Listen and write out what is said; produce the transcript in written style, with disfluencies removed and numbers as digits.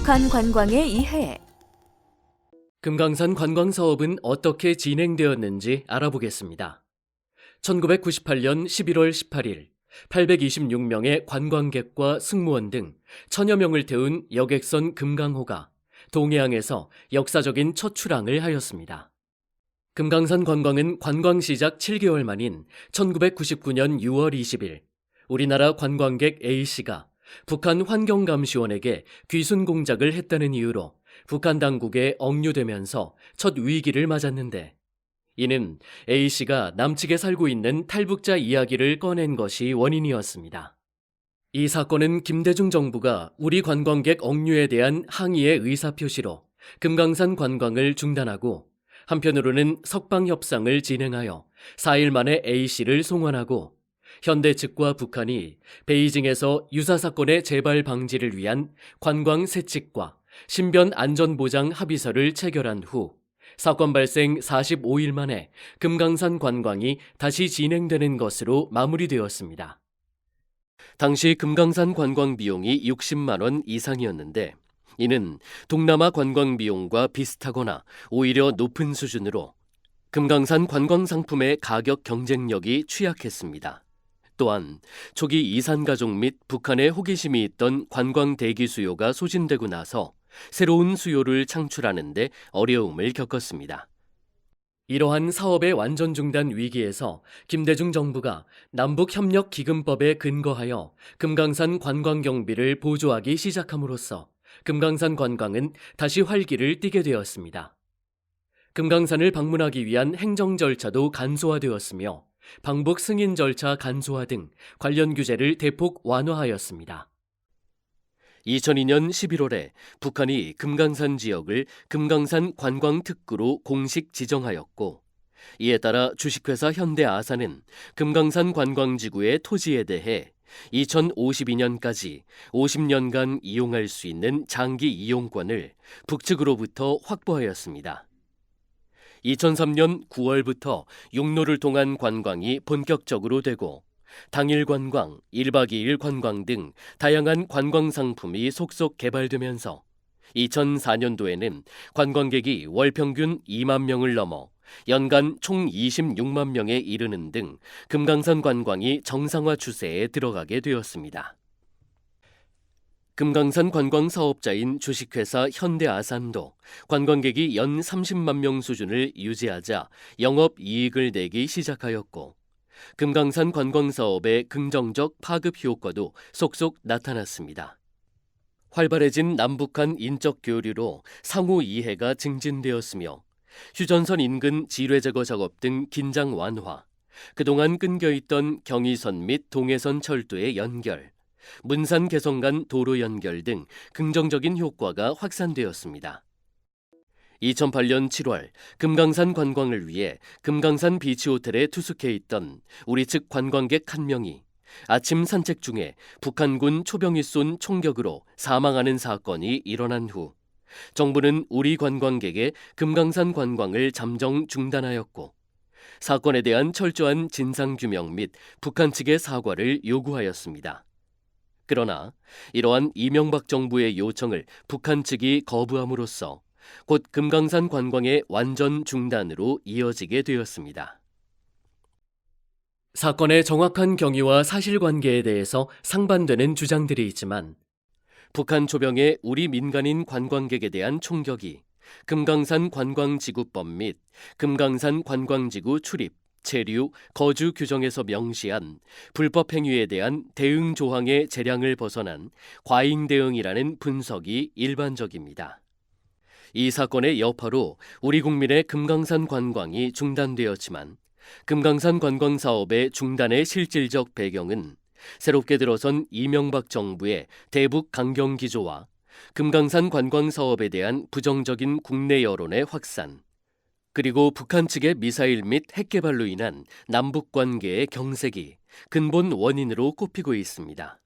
북한 관광의 이해. 금강산 관광 사업은 어떻게 진행되었는지 알아보겠습니다. 1998년 11월 18일 826명의 관광객과 승무원 등 1000여 명을 태운 여객선 금강호가 동해항에서 역사적인 첫 출항을 하였습니다. 금강산 관광은 관광 시작 7개월 만인 1999년 6월 20일 우리나라 관광객 A씨가 북한 환경감시원에게 귀순 공작을 했다는 이유로 북한 당국에 억류되면서 첫 위기를 맞았는데, 이는 A씨가 남측에 살고 있는 탈북자 이야기를 꺼낸 것이 원인이었습니다. 이 사건은 김대중 정부가 우리 관광객 억류에 대한 항의의 의사표시로 금강산 관광을 중단하고, 한편으로는 석방협상을 진행하여 4일 만에 A씨를 송환하고, 현대 측과 북한이 베이징에서 유사 사건의 재발 방지를 위한 관광 세칙과 신변 안전보장 합의서를 체결한 후 사건 발생 45일 만에 금강산 관광이 다시 진행되는 것으로 마무리되었습니다. 당시 금강산 관광 비용이 60만 원 이상이었는데, 이는 동남아 관광 비용과 비슷하거나 오히려 높은 수준으로 금강산 관광 상품의 가격 경쟁력이 취약했습니다. 또한 초기 이산 가족 및 북한의 호기심이 있던 관광 대기 수요가 소진되고 나서 새로운 수요를 창출하는 데 어려움을 겪었습니다. 이러한 사업의 완전 중단 위기에서 김대중 정부가 남북협력기금법에 근거하여 금강산 관광 경비를 보조하기 시작함으로써 금강산 관광은 다시 활기를 띠게 되었습니다. 금강산을 방문하기 위한 행정 절차도 간소화되었으며 방북 승인 절차 간소화 등 관련 규제를 대폭 완화하였습니다. 2002년 11월에 북한이 금강산 지역을 금강산 관광특구로 공식 지정하였고, 이에 따라 주식회사 현대아산은 금강산 관광지구의 토지에 대해 2052년까지 50년간 이용할 수 있는 장기 이용권을 북측으로부터 확보하였습니다. 2003년 9월부터 육로를 통한 관광이 본격적으로 되고, 당일 관광, 1박 2일 관광 등 다양한 관광 상품이 속속 개발되면서 2004년도에는 관광객이 월 평균 2만 명을 넘어 연간 총 26만 명에 이르는 등 금강산 관광이 정상화 추세에 들어가게 되었습니다. 금강산 관광 사업자인 주식회사 현대아산도 관광객이 연 30만 명 수준을 유지하자 영업이익을 내기 시작하였고, 금강산 관광 사업의 긍정적 파급 효과도 속속 나타났습니다. 활발해진 남북한 인적 교류로 상호 이해가 증진되었으며, 휴전선 인근 지뢰 제거 작업 등 긴장 완화, 그동안 끊겨있던 경의선 및 동해선 철도의 연결, 문산 개성 간 도로 연결 등 긍정적인 효과가 확산되었습니다. 2008년 7월 금강산 관광을 위해 금강산 비치호텔에 투숙해 있던 우리 측 관광객 1명이 아침 산책 중에 북한군 초병이 쏜 총격으로 사망하는 사건이 일어난 후 정부는 우리 관광객의 금강산 관광을 잠정 중단하였고, 사건에 대한 철저한 진상규명 및 북한 측의 사과를 요구하였습니다. 그러나 이러한 이명박 정부의 요청을 북한 측이 거부함으로써 곧 금강산 관광의 완전 중단으로 이어지게 되었습니다. 사건의 정확한 경위와 사실관계에 대해서 상반되는 주장들이 있지만, 북한 초병의 우리 민간인 관광객에 대한 총격이 금강산 관광지구법 및 금강산 관광지구 출입, 체류, 거주 규정에서 명시한 불법 행위에 대한 대응 조항의 재량을 벗어난 과잉 대응이라는 분석이 일반적입니다. 이 사건의 여파로 우리 국민의 금강산 관광이 중단되었지만, 금강산 관광 사업의 중단의 실질적 배경은 새롭게 들어선 이명박 정부의 대북 강경 기조와 금강산 관광 사업에 대한 부정적인 국내 여론의 확산, 그리고 북한 측의 미사일 및 핵 개발로 인한 남북 관계의 경색이 근본 원인으로 꼽히고 있습니다.